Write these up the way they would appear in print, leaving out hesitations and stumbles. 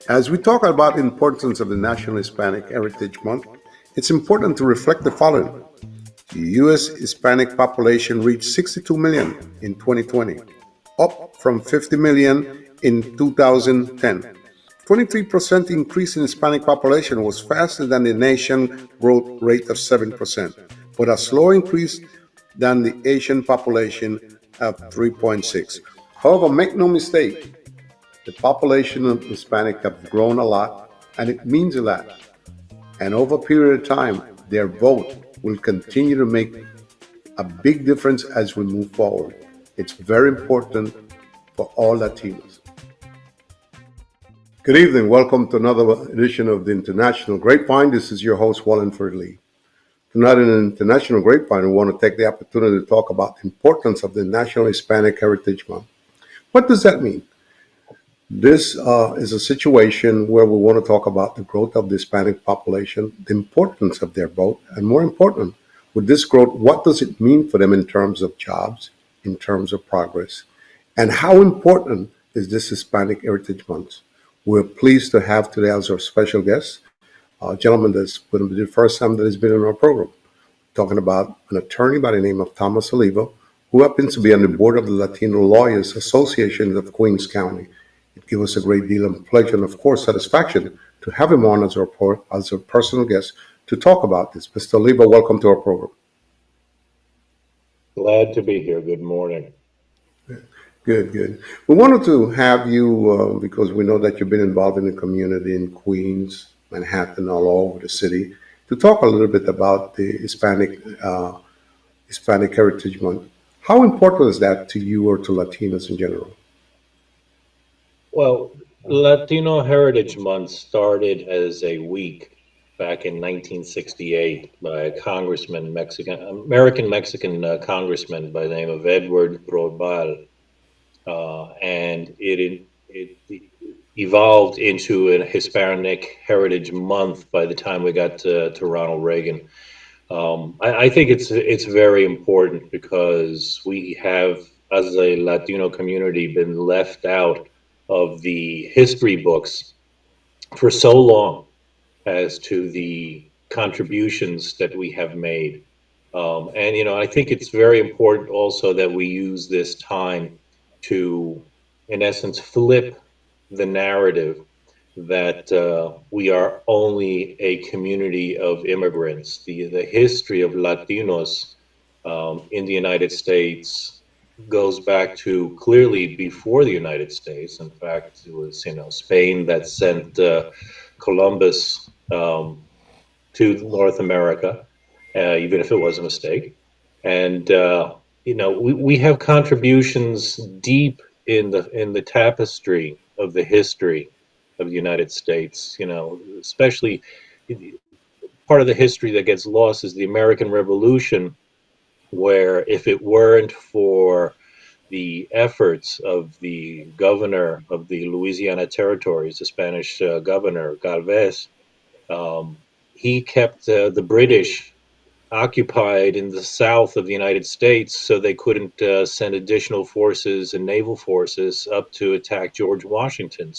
As we talk about the importance of the National Hispanic Heritage Month, it's important to reflect the following. The U.S. Hispanic population reached 62 million in 2020, up from 50 million in 2010. 23% increase in Hispanic population was faster than the nation growth rate of 7%, but a slower increase than the Asian population of 3.6. However, make no mistake, the population of Hispanic have grown a lot, and it means a lot. And over a period of time, their vote will continue to make a big difference as we move forward. It's very important for all Latinos. Good evening. Welcome to another edition of the International Grapevine. This is your host, Wallingford Lee. Tonight in the International Grapevine, we want to take the opportunity to talk about the importance of the National Hispanic Heritage Month. What does that mean? This is a situation where we want to talk about the growth of the Hispanic population, the importance of their vote, and more important, with this growth, what does it mean for them in terms of jobs, in terms of progress, and how important is this Hispanic Heritage Month? We're pleased to have today as our special guest a gentleman that's going to be the first time that has been in our program, talking about an attorney by the name of Thomas Oliva, who happens to be on the board of the Latino Lawyers Association of Queens County. It gives us a great deal of pleasure and, of course, satisfaction to have him on as our personal guest to talk about this. Mr. Oliva, welcome to our program. Glad to be here. Good morning. Good, good. We wanted to have you because we know that you've been involved in the community in Queens, Manhattan, all over the city, to talk a little bit about the Hispanic Heritage Month. How important is that to you or to Latinos in general? Well, Latino Heritage Month started as a week back in 1968 by a congressman, American Mexican congressman by the name of Edward Roybal, and it evolved into a Hispanic Heritage Month by the time we got to Ronald Reagan. I think it's very important because we have, as a Latino community, been left out of the history books for so long as to the contributions that we have made. And I think it's very important also that we use this time to, in essence, flip the narrative that we are only a community of immigrants. The history of Latinos in the United States goes back to clearly before the United States. In fact, it was Spain that sent Columbus to North America, even if it was a mistake. And we have contributions deep in the tapestry of the history of the United States. Especially part of the history that gets lost is the American Revolution, where if it weren't for the efforts of the governor of the Louisiana territories, the Spanish governor Galvez, um, he kept the British occupied in the south of the United States, so they couldn't send additional forces and naval forces up to attack George Washington.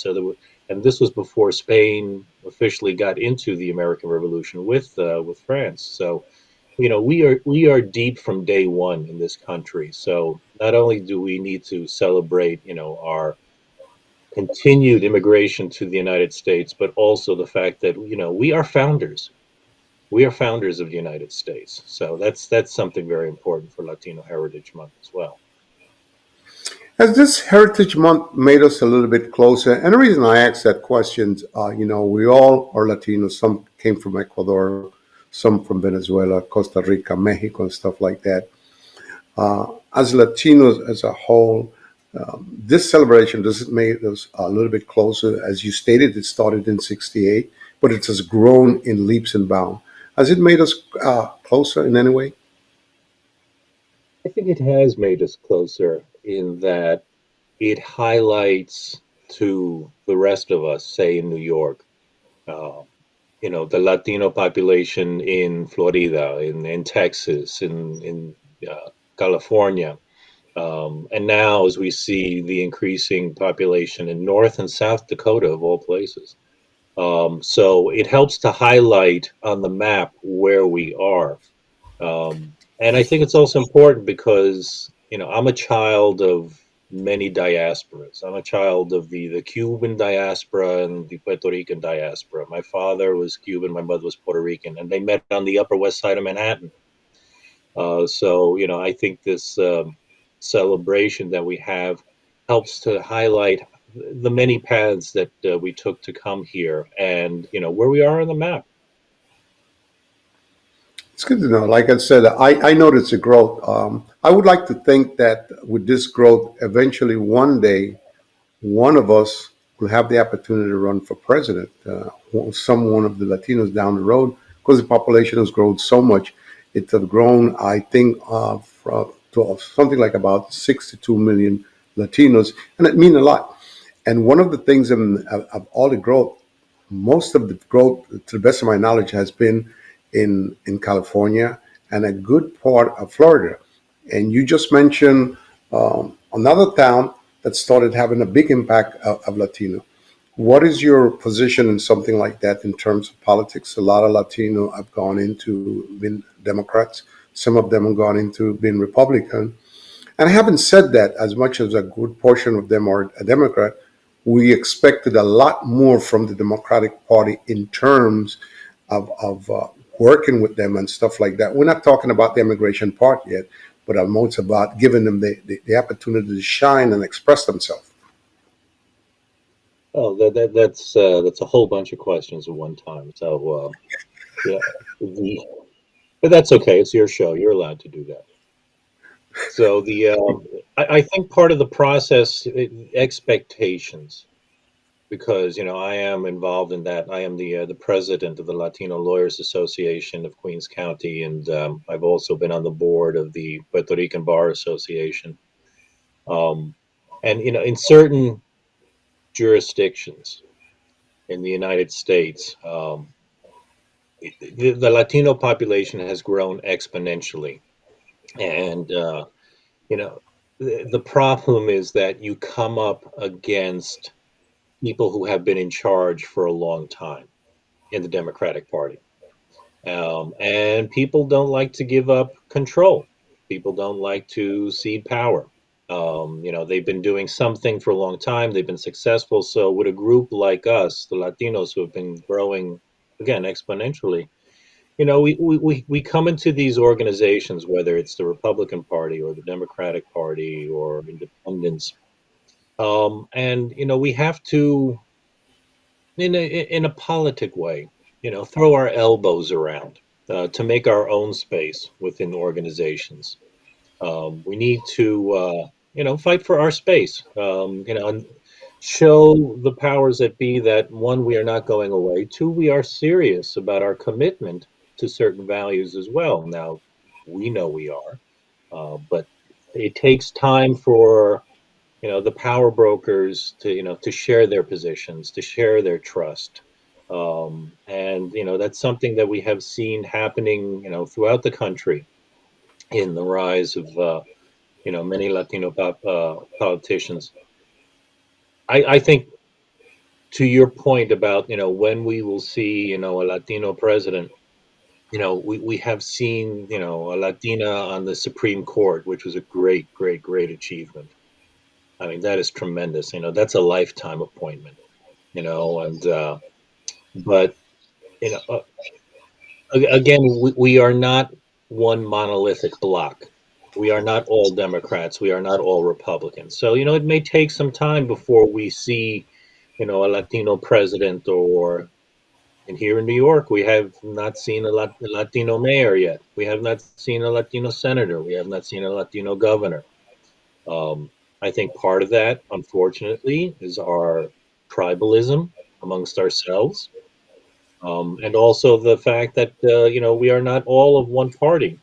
And this was before Spain officially got into the American Revolution with France. So we are deep from day one in this country. So not only do we need to celebrate our continued immigration to the United States, but also the fact that we are founders. We are founders of the United States. So that's something very important for Latino Heritage Month as well. Has this Heritage Month made us a little bit closer? And the reason I ask that question, we all are Latinos. Some came from Ecuador, some from Venezuela, Costa Rica, Mexico, and stuff like that. As Latinos as a whole, this celebration does it make us a little bit closer? As you stated, it started in '68, but it has grown in leaps and bounds. Has it made us closer in any way? I think it has made us closer in that it highlights to the rest of us, say in New York, uh, the Latino population in Florida, in Texas, in California, And now, as we see the increasing population in North and South Dakota, of all places, so it helps to highlight on the map where we are. And I think it's also important because, I'm a child of many diasporas. I'm a child of the Cuban diaspora and the Puerto Rican diaspora. My father was Cuban, my mother was Puerto Rican, and they met on the Upper West Side of Manhattan. So, I think this celebration that we have helps to highlight the many paths that we took to come here and, where we are on the map. It's good to know. Like I said, I noticed a growth. I would like to think that with this growth, eventually one day, one of us will have the opportunity to run for president. Some one of the Latinos down the road, because the population has grown so much. It has grown, I think, to something like about 62 million Latinos, and it means a lot. And one of the things of all the growth, most of the growth, to the best of my knowledge, has been in California and a good part of Florida. And you just mentioned another town that started having a big impact of Latino. What is your position in something like that in terms of politics? A lot of Latino have gone into being Democrats. Some of them have gone into being Republican. And having said that, as much as a good portion of them are a Democrat, we expected a lot more from the Democratic Party in terms of working with them and stuff like that. We're not talking about the immigration part yet, but almost about giving them the opportunity to shine and express themselves. Oh, that's a whole bunch of questions at one time. So yeah, the, but that's okay. It's your show. You're allowed to do that. So I think part of the process, expectations, because I am involved in that. I am the president of the Latino Lawyers Association of Queens County, and I've also been on the board of the Puerto Rican Bar Association. Um, and in certain jurisdictions in the United States, the Latino population has grown exponentially, and the problem is that you come up against people who have been in charge for a long time in the Democratic Party. And people don't like to give up control. People don't like to cede power. They've been doing something for a long time. They've been successful. So, with a group like us, the Latinos who have been growing again exponentially, we come into these organizations, whether it's the Republican Party or the Democratic Party or independents, and we have to, in a politic way, throw our elbows around to make our own space within organizations. We need to, fight for our space, and show the powers that be that one, we are not going away. Two, we are serious about our commitment to certain values as well. Now, we know we are, but it takes time for the power brokers to to share their positions, to share their trust. And that's something that we have seen happening throughout the country in the rise of many Latino politicians. I think, to your point about when we will see a Latino president, we have seen a Latina on the Supreme Court, which was a great, great, great achievement. I mean, that is tremendous. That's a lifetime appointment. And but you know uh, again, we are not one monolithic block. We are not all Democrats. We are not all Republicans. So it may take some time before we see a Latino president, or and here in New York, we have not seen a Latino mayor yet. We have not seen a Latino senator. We have not seen a Latino governor. Um, I think part of that, unfortunately, is our tribalism amongst ourselves, and also the fact that we are not all of one party.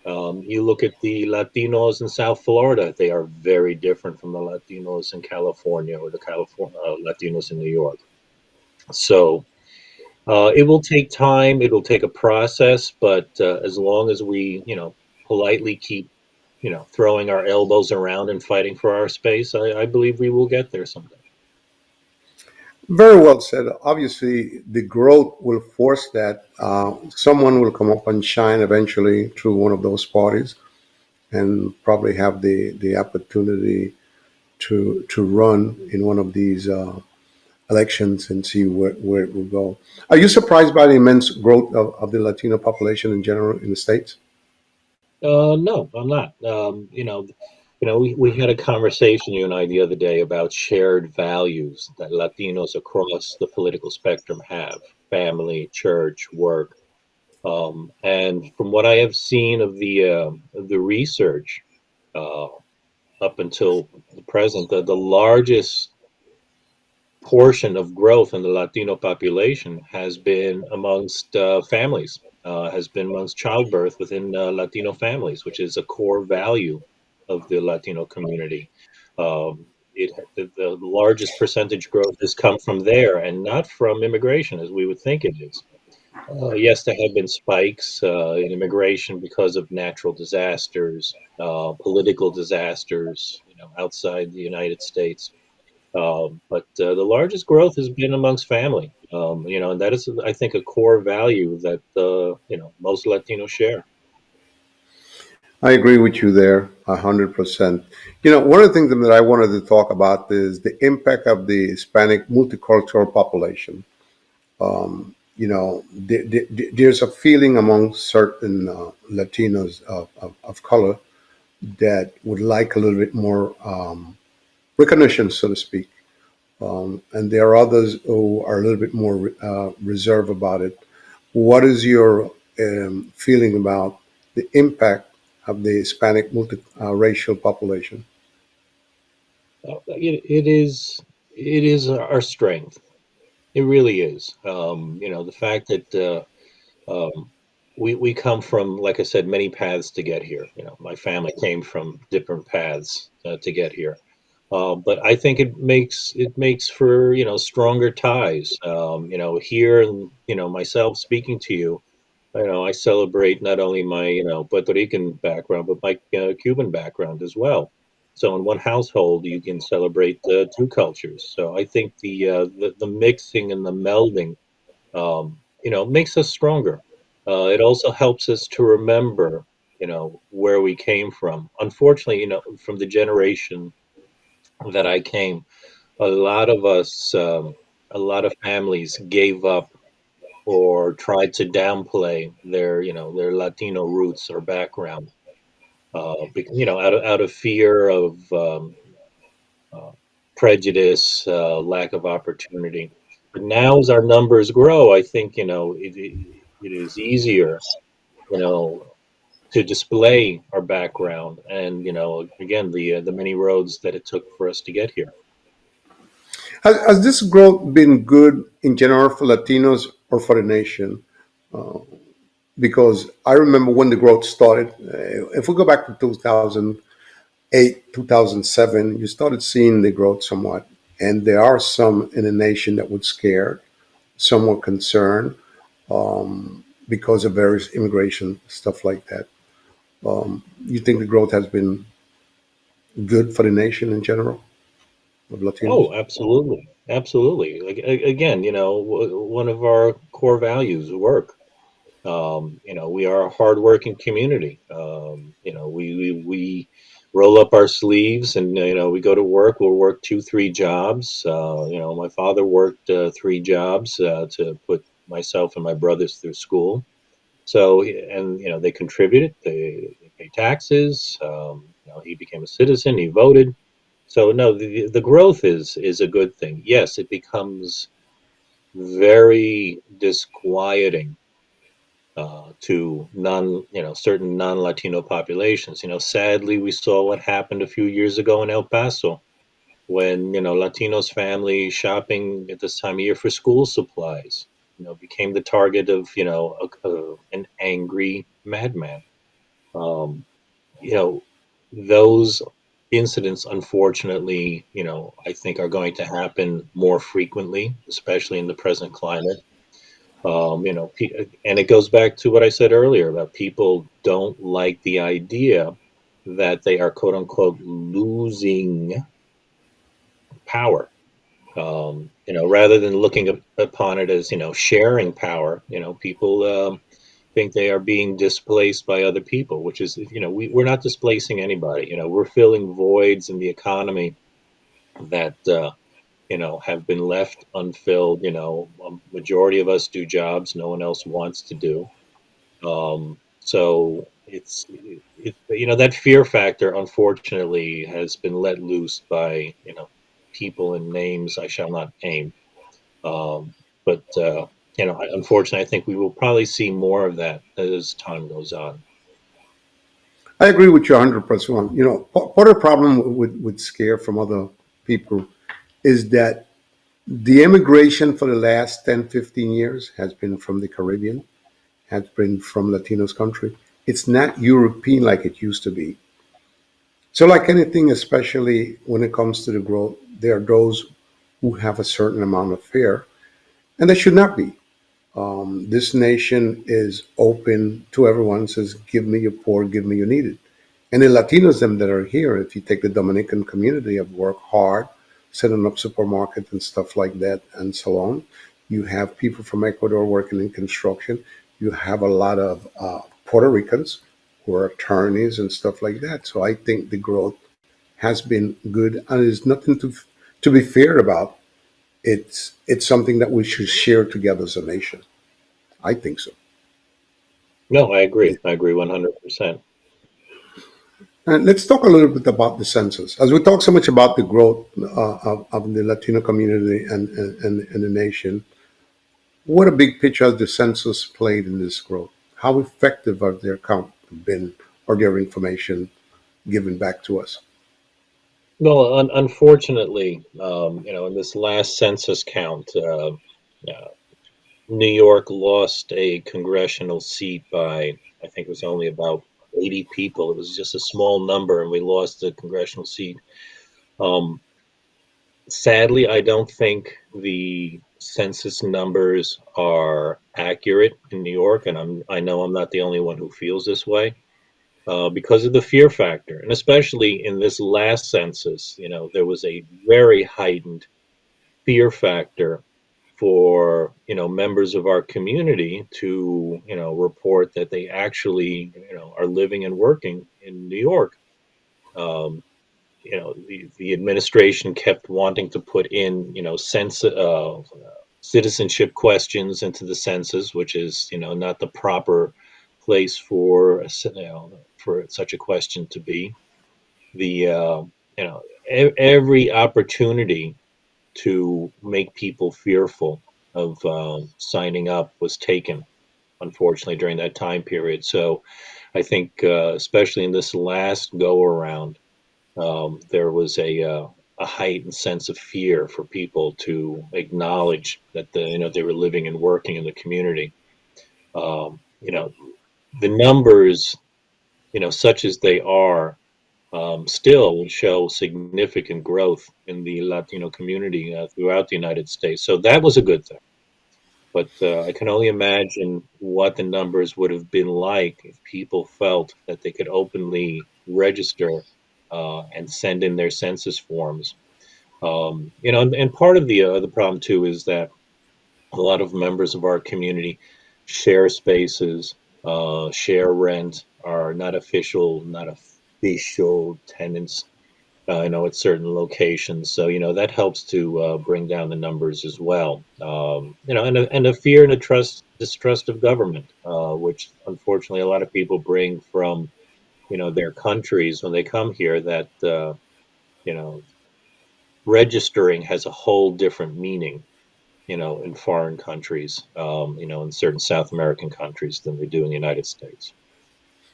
You look at the Latinos in South Florida; they are very different from the Latinos in California or the California Latinos in New York. So it will take time. It will take a process, but as long as we, politely keep throwing our elbows around and fighting for our space, I believe we will get there someday. Very well said. Obviously, the growth will force that. Someone will come up and shine eventually through one of those parties and probably have the opportunity to run in one of these elections and see where it will go. Are you surprised by the immense growth of the Latino population in general in the States? No, I'm not. We had a conversation, you and I, the other day about shared values that Latinos across the political spectrum have: family, church, work. And from what I have seen of the research uh, up until the present, the largest portion of growth in the Latino population has been amongst families, has been amongst childbirth within Latino families, which is a core value of the Latino community. The largest percentage growth has come from there and not from immigration, as we would think it is. Yes, there have been spikes in immigration because of natural disasters, political disasters, outside the United States. But the largest growth has been amongst family, and that is, I think, a core value that most Latinos share. I agree with you there, 100%. One of the things that I wanted to talk about is the impact of the Hispanic multicultural population. There's a feeling among certain Latinos of color that would like a little bit more recognition, so to speak. And there are others who are a little bit more reserved about it. What is your feeling about the impact of the Hispanic multiracial population? It is our strength. It really is. The fact that we come from, like I said, many paths to get here. My family came from different paths to get here. But I think it makes for stronger ties. Here, and myself speaking to you, I celebrate not only my Puerto Rican background, but my Cuban background as well. So in one household, you can celebrate two cultures. So I think the mixing and the melding, makes us stronger. It also helps us to remember, where we came from. Unfortunately, from the generation that I came, a lot of us, a lot of families gave up or tried to downplay their Latino roots or background, out of fear of uh, prejudice, lack of opportunity. But now, as our numbers grow, I think it is easier, you know, to display our background and again the many roads that it took for us to get here. Has this growth been good in general for Latinos or for the nation? Because I remember when the growth started. If we go back to 2008, 2007, you started seeing the growth somewhat. And there are some in the nation that would scare, some were concerned because of various immigration stuff like that. You think the growth has been good for the nation in general of Latinos? Oh, absolutely, absolutely. Like again, one of our core values, work. We are a hardworking community. We roll up our sleeves and we go to work. We'll work two, three jobs. My father worked three jobs to put myself and my brothers through school. So, and they contributed. They pay taxes. He became a citizen. He voted. So no, the growth is a good thing. Yes, it becomes very disquieting to certain non-Latino populations. Sadly, we saw what happened a few years ago in El Paso when Latinos family shopping at this time of year for school supplies, became the target of an angry madman. Um, you know, those incidents, unfortunately, I think are going to happen more frequently, especially in the present climate. And it goes back to what I said earlier about people don't like the idea that they are quote unquote losing power. Rather than looking upon it as sharing power, people think they are being displaced by other people, which is we're not displacing anybody. We're filling voids in the economy that have been left unfilled. A majority of us do jobs no one else wants to do. So that fear factor, unfortunately, has been let loose by people and names I shall not name. Um, but unfortunately, I think we will probably see more of that as time goes on. I agree with you 100%. Part of the problem with scare from other people is that the immigration for the last 10, 15 years has been from the Caribbean, has been from Latinos country. It's not European like it used to be. So, like anything, especially when it comes to the growth, there are those who have a certain amount of fear, and they should not be. This nation is open to everyone. Says, "Give me your poor, give me your needed." And the Latinos, them that are here, if you take the Dominican community, have worked hard, setting up supermarkets and stuff like that, and so on. You have people from Ecuador working in construction. You have a lot of Puerto Ricans who are attorneys and stuff like that. So I think the growth has been good, and there's nothing to be feared about. It's something that we should share together as a nation. I think so. No, I agree. I agree 100%. And let's talk a little bit about the census. As we talk so much about the growth of the Latino community and the nation, what a big picture has the census played in this growth? How effective have their count been or their information given back to us? Well, unfortunately, in this last census count, New York lost a congressional seat by, I think it was only about 80 people. It was just a small number, and we lost the congressional seat. Um, Sadly, I don't think the census numbers are accurate in New York, and I know I'm not the only one who feels this way because of the fear factor, and especially in this last census, there was a very heightened fear factor for members of our community to report that they actually are living and working in New York. Um, the administration kept wanting to put in citizenship questions into the census, which is not the proper place for for such a question to be. The every opportunity to make people fearful of signing up was taken, unfortunately, during that time period. So I think, especially in this last go around, there was a heightened sense of fear for people to acknowledge that they were living and working in the community. Um, you know, the numbers, such as they are, still show significant growth in the Latino community throughout the United States. So that was a good thing. But I can only imagine what the numbers would have been like if people felt that they could openly register and send in their census forms. And part of the problem too is that a lot of members of our community share spaces, share rent, are not official tenants. I know at certain locations, so that helps to bring down the numbers as well. And a fear and a distrust of government, which unfortunately a lot of people bring from their countries when they come here. That you know registering has a whole different meaning, in foreign countries, in certain South American countries than they do in the United States.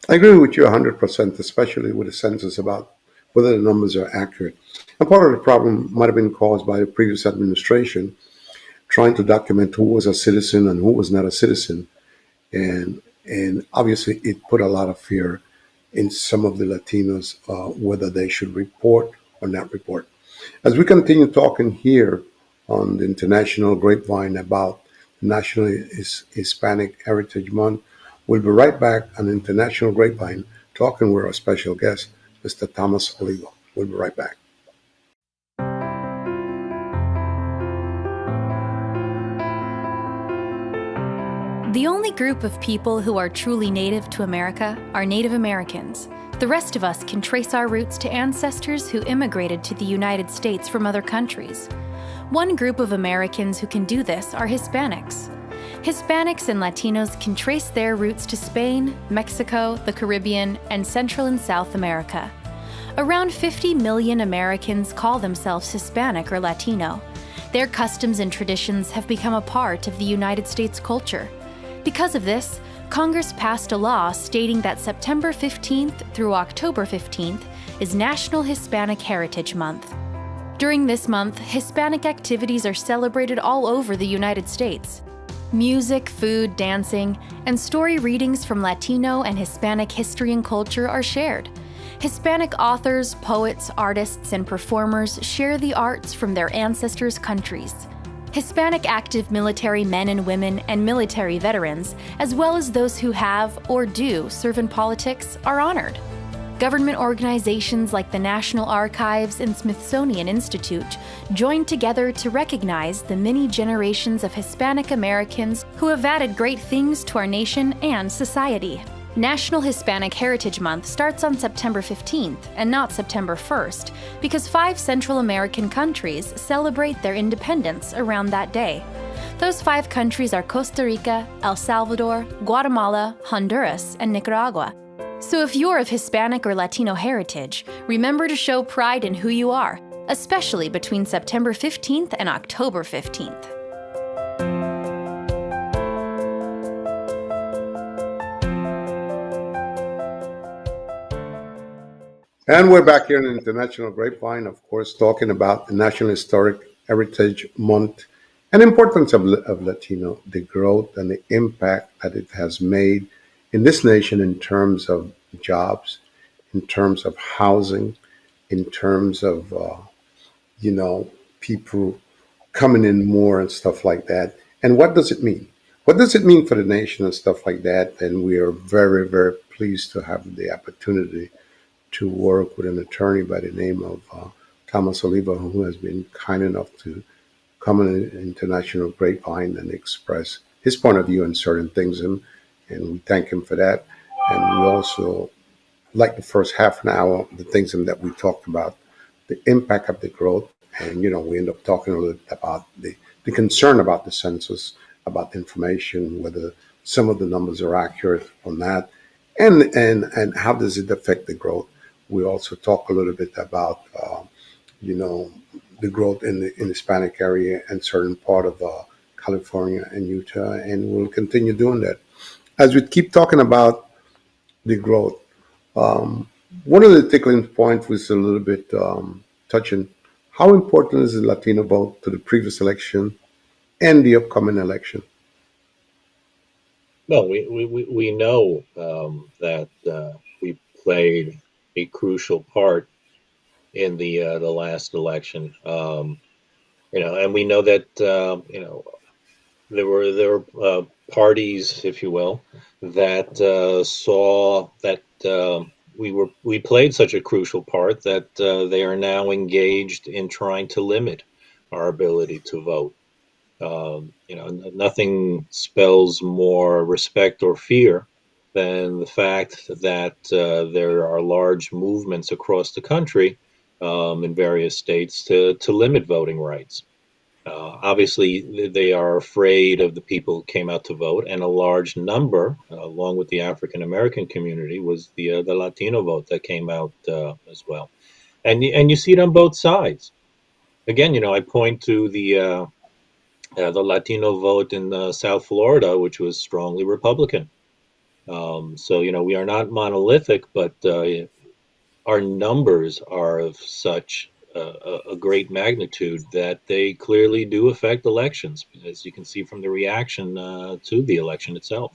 I agree with you 100%, especially with the census about whether the numbers are accurate. And part of the problem might have been caused by the previous administration trying to document who was a citizen and who was not a citizen. And obviously it put a lot of fear in some of the Latinos whether they should report or not report. As we continue talking here on the International Grapevine about National Hispanic Heritage Month, we'll be right back on International Grapevine talking with our special guest, Mr. Thomas Oliva. We'll be right back. The only group of people who are truly native to America are Native Americans. The rest of us can trace our roots to ancestors who immigrated to the United States from other countries. One group of Americans who can do this are Hispanics. Hispanics and Latinos can trace their roots to Spain, Mexico, the Caribbean, and Central and South America. Around 50 million Americans call themselves Hispanic or Latino. Their customs and traditions have become a part of the United States culture. Because of this, Congress passed a law stating that September 15th through October 15th is National Hispanic Heritage Month. During this month, Hispanic activities are celebrated all over the United States. Music, food, dancing, and story readings from Latino and Hispanic history and culture are shared. Hispanic authors, poets, artists, and performers share the arts from their ancestors' countries. Hispanic active military men and women and military veterans, as well as those who have or do serve in politics, are honored. Government organizations like the National Archives and Smithsonian Institute joined together to recognize the many generations of Hispanic Americans who have added great things to our nation and society. National Hispanic Heritage Month starts on September 15th and not September 1st because 5 Central American countries celebrate their independence around that day. Those 5 countries are Costa Rica, El Salvador, Guatemala, Honduras, and Nicaragua. So if you're of Hispanic or Latino heritage, remember to show pride in who you are, especially between September 15th and October 15th. And we're back here in International Grapevine, of course, talking about the National Historic Heritage Month and importance of Latino, the growth and the impact that it has made in this nation in terms of jobs, in terms of housing, in terms of, people coming in more and stuff like that. And what does it mean? What does it mean for the nation and stuff like that? And we are very, very pleased to have the opportunity to work with an attorney by the name of Thomas Oliva, who has been kind enough to come on an international grapevine and express his point of view on certain things. And we thank him for that. And we also, like the first half an hour, the things that we talked about, the impact of the growth. And, we end up talking a little bit about the concern about the census, about the information, whether some of the numbers are accurate or not, and how does it affect the growth. We also talk a little bit about, you know, the growth in the Hispanic area and certain part of California and Utah, and we'll continue doing that. As we keep talking about the growth, um, one of the tickling points was a little bit touching. How important is the Latino vote to the previous election and the upcoming election? Well, we know that we played a crucial part in the last election. And we know that there were parties, if you will, that saw that we played such a crucial part that they are now engaged in trying to limit our ability to vote. Nothing spells more respect or fear than the fact that there are large movements across the country in various states to limit voting rights. Obviously, they are afraid of the people who came out to vote, and a large number, along with the African American community, was the Latino vote that came out as well. And you see it on both sides. Again, I point to the Latino vote in South Florida, which was strongly Republican. So we are not monolithic, but our numbers are of such a great magnitude that they clearly do affect elections, as you can see from the reaction to the election itself.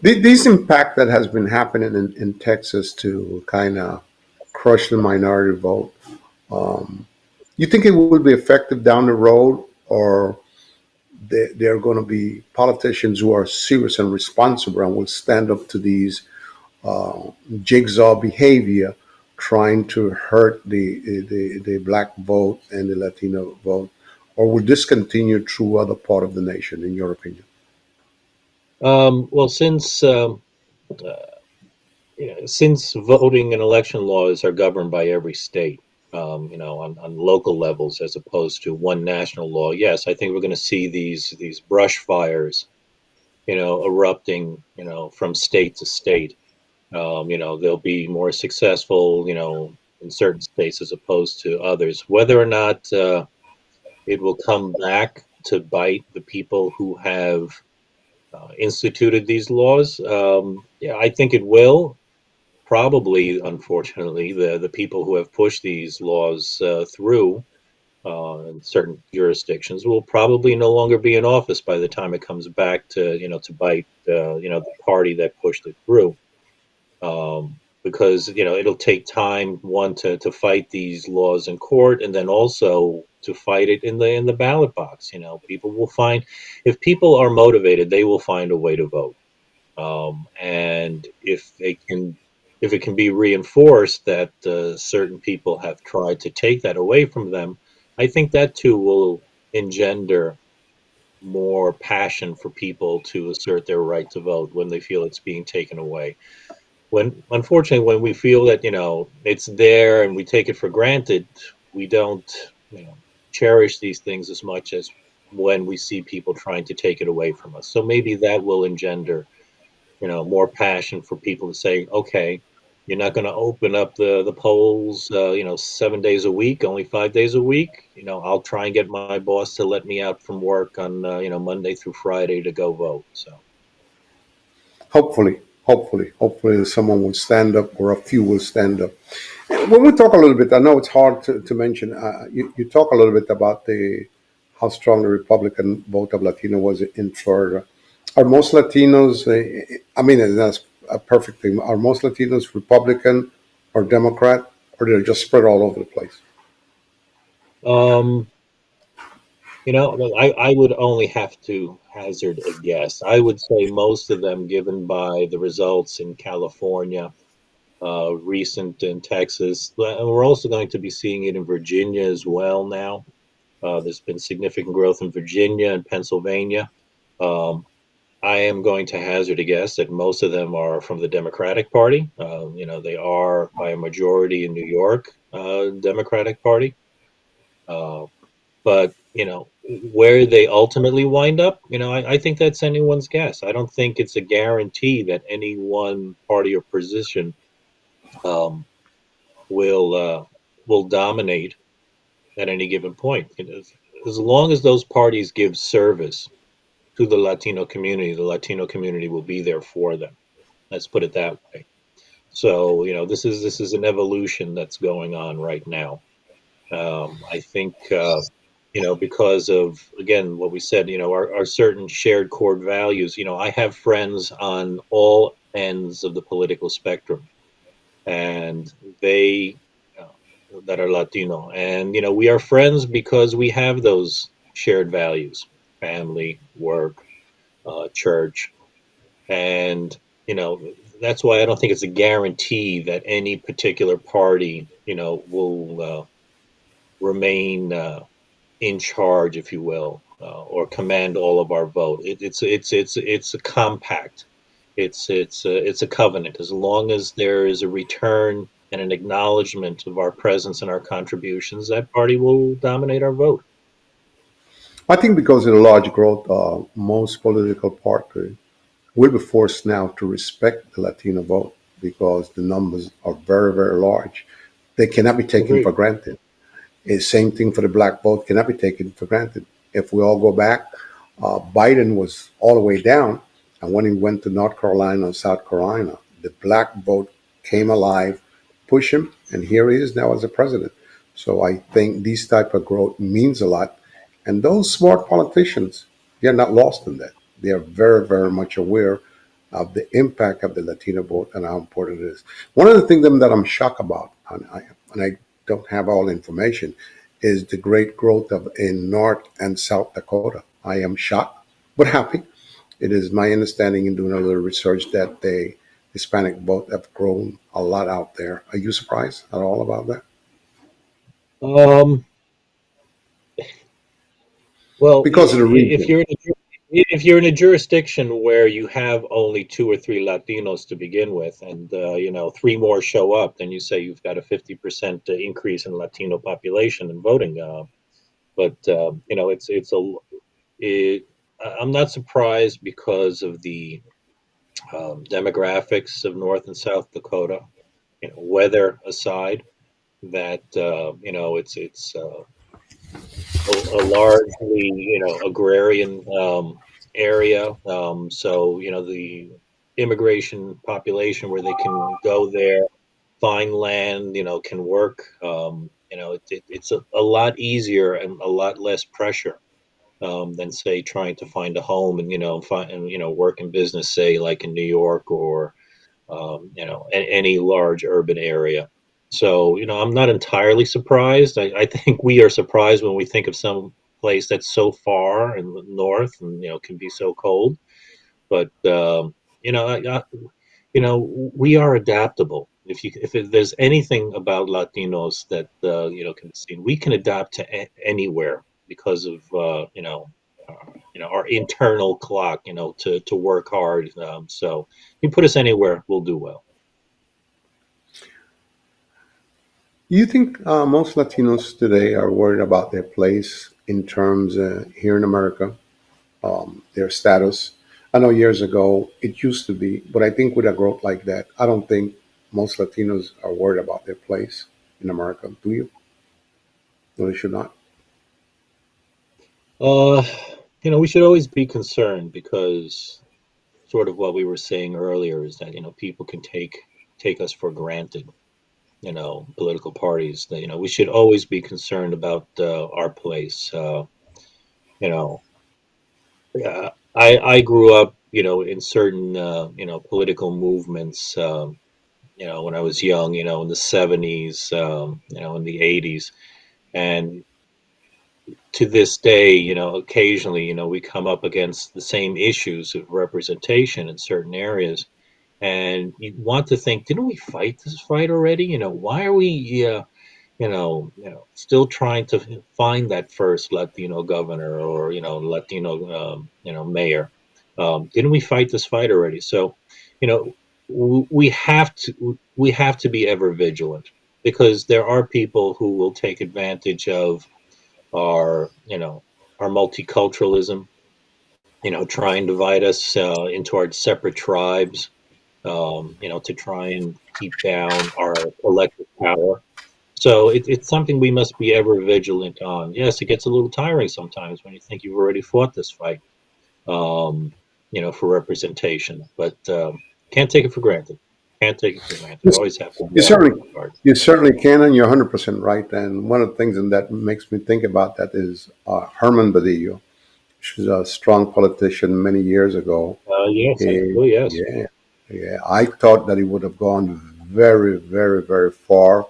This impact that has been happening in Texas to kind of crush the minority vote, you think it will be effective down the road, or there are going to be politicians who are serious and responsible and will stand up to these jigsaw behavior trying to hurt the black vote and the Latino vote, or will this continue through other part of the nation, in your opinion? Well, since voting and election laws are governed by every state, on local levels as opposed to one national law, yes, I think we're going to see these brush fires, erupting, from state to state. They'll be more successful, in certain states as opposed to others. Whether or not it will come back to bite the people who have instituted these laws, yeah, I think it will. Probably, unfortunately, the people who have pushed these laws through in certain jurisdictions will probably no longer be in office by the time it comes back to bite the party that pushed it through. Because it'll take time, one, to fight these laws in court, and then also to fight it in the ballot box. People will find, if people are motivated, they will find a way to vote. And if it can be reinforced that certain people have tried to take that away from them, I think that too will engender more passion for people to assert their right to vote when they feel it's being taken away. When unfortunately, when we feel that it's there and we take it for granted, we don't cherish these things as much as when we see people trying to take it away from us. So maybe that will engender more passion for people to say, okay, you're not going to open up the polls, 7 days a week, only 5 days a week. I'll try and get my boss to let me out from work on Monday through Friday to go vote. So Hopefully, someone will stand up, or a few will stand up. When we talk a little bit, I know it's hard to mention. You talk a little bit about the how strong the Republican vote of Latino was in Florida. Are most Latinos? I mean, that's a perfect thing. Are most Latinos Republican or Democrat, or they're just spread all over the place? um, I would only have to hazard a guess. I would say most of them, given by the results in California, recent in Texas. And we're also going to be seeing it in Virginia as well now. There's been significant growth in Virginia and Pennsylvania. Um, I am going to hazard a guess that most of them are from the Democratic Party. They are by a majority in New York, Democratic Party. Uh, but where they ultimately wind up, I think that's anyone's guess. I don't think it's a guarantee that any one party or position um, will uh, will dominate at any given point. As long as those parties give service to the Latino community will be there for them. Let's put it that way. So this is an evolution that's going on right now. I think because of, again, what we said, our certain shared core values. I have friends on all ends of the political spectrum, and they that are Latino, and we are friends because we have those shared values: family, work, church, and that's why I don't think it's a guarantee that any particular party will remain in charge, if you will, or command all of our vote. It's a compact. It's a covenant. As long as there is a return and an acknowledgement of our presence and our contributions, that party will dominate our vote. I think because of the large growth, most political parties will be forced now to respect the Latino vote because the numbers are very, very large. They cannot be taken for Agreed. granted. The same thing for the black vote cannot be taken for granted. If we all go back, Biden was all the way down, and when he went to North Carolina and South Carolina, the black vote came alive, push him, and here he is now as a president. So I think this type of growth means a lot, and those smart politicians, they're not lost in that. They are very, very much aware of the impact of the Latino vote and how important it is. One of the things that I'm shocked about, and I don't have all information, is the great growth of in North and South Dakota. I am shocked but happy. It is my understanding in doing a little research that the Hispanic vote have grown a lot out there. Are you surprised at all about that? Um, well, Because of the region. if you're in a jurisdiction where you have only two or three Latinos to begin with, and three more show up, then you say you've got a 50% increase in Latino population and voting. But it, I'm not surprised because of the demographics of North and South Dakota. Weather aside, that it's a largely agrarian area. So the immigration population where they can go there, find land, can work. It's a lot easier and a lot less pressure than say trying to find a home and find and work in business, say like in New York or any large urban area. So, I'm not entirely surprised. I think we are surprised when we think of some place that's so far in the north and, can be so cold. But, you know, I, I, we are adaptable. If there's anything about Latinos that, can be seen, we can adapt to anywhere because of, our internal clock, to work hard. So you put us anywhere, we'll do well. Do you think most Latinos today are worried about their place in terms here in America, their status? I know years ago it used to be, but I think with a growth like that, I don't think most Latinos are worried about their place in America. Do you? No, they should not. Uh, we should always be concerned because sort of what we were saying earlier is that, people can take us for granted, political parties that, we should always be concerned about our place. You know, I grew up, in certain, political movements, when I was young, in the 70s, in the 80s. And to this day, occasionally, we come up against the same issues of representation in certain areas. And you want to think, didn't we fight this fight already? Why are we, still trying to find that first Latino governor or, Latino, mayor? Didn't we fight this fight already? So, we have to be ever vigilant because there are people who will take advantage of our, our multiculturalism, try and divide us into our separate tribes, to try and keep down our elected power. So it's something we must be ever vigilant on. Yes, it gets a little tiring sometimes when you think you've already fought this fight, um, for representation, but can't take it for granted. Can't take it for granted. Yes, Always have to be you on our certainly, guard. you certainly can, and you're 100% right. And one of the things and that makes me think about that is Herman Badillo. She was a strong politician many years ago. Yes, I do. Yes. Yeah, yeah. I thought that he would have gone very, very, very far.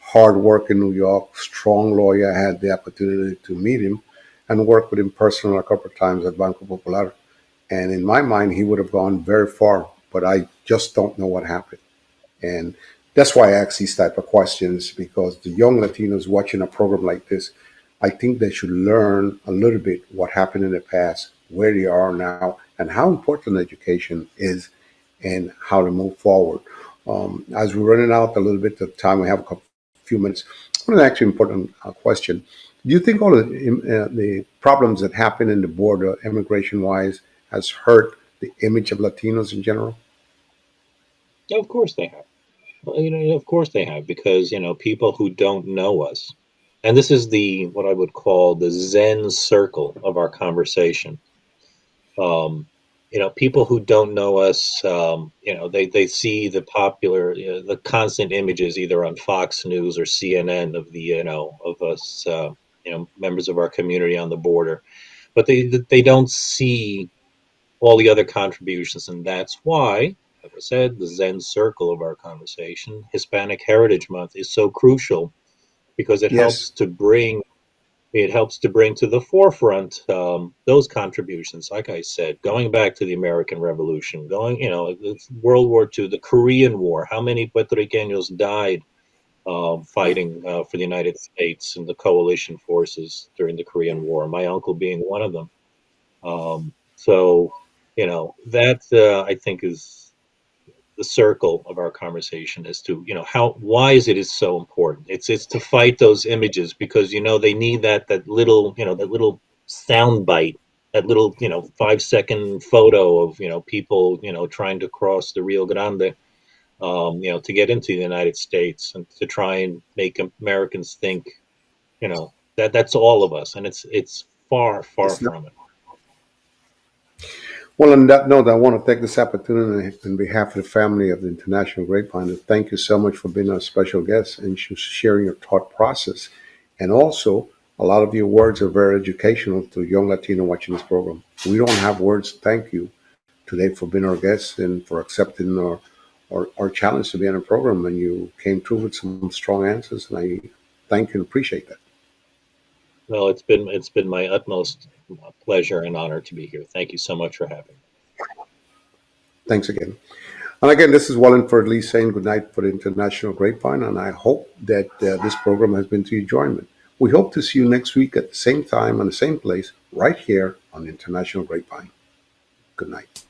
Hard work in New York, strong lawyer. I had the opportunity to meet him and work with him personally a couple of times at Banco Popular. And in my mind, he would have gone very far, but I just don't know what happened. And that's why I ask these type of questions because the young Latinos watching a program like this, I think they should learn a little bit what happened in the past, where they are now, and how important education is and how to move forward. As we're running out a little bit of time, we have few minutes. I want to ask you an important question. Do you think all of the problems that happen in the border, immigration wise, has hurt the image of Latinos in general? Yeah, of course they have. Well, of course they have, because people who don't know us, and this is the what I would call the Zen circle of our conversation. Um, people who don't know us, they see the popular, the constant images either on Fox News or CNN of the, of us, members of our community on the border, but they don't see all the other contributions, and that's why, like I said, the Zen circle of our conversation, Hispanic Heritage Month, is so crucial because it Yes. helps to bring it helps to bring to the forefront those contributions. Like I said, going back to the American Revolution, World War II, the Korean War. How many Puerto Ricanos died fighting for the United States and the coalition forces during the Korean War? My uncle being one of them. So, that I think is the circle of our conversation as to how why is it so important. It's to fight those images because they need that little sound bite, that little 5-second photo of people trying to cross the Rio Grande, to get into the United States and to try and make Americans think that that's all of us, and it's far far It's not. from it. Well, on that note, I want to take this opportunity on behalf of the family of the International Grapevine to thank you so much for being our special guest and sharing your thought process. And also, a lot of your words are very educational to young Latino watching this program. We don't have words to thank you today for being our guest and for accepting our challenge to be on the program. And you came through with some strong answers, and I thank you and appreciate that. Well, it's been my utmost pleasure and honor to be here. Thank you so much for having me. Thanks again. And again, this is Wallingford Lee saying goodnight for the International Grapevine, and I hope that this program has been to your enjoyment. We hope to see you next week at the same time and the same place, right here on the International Grapevine. Good night.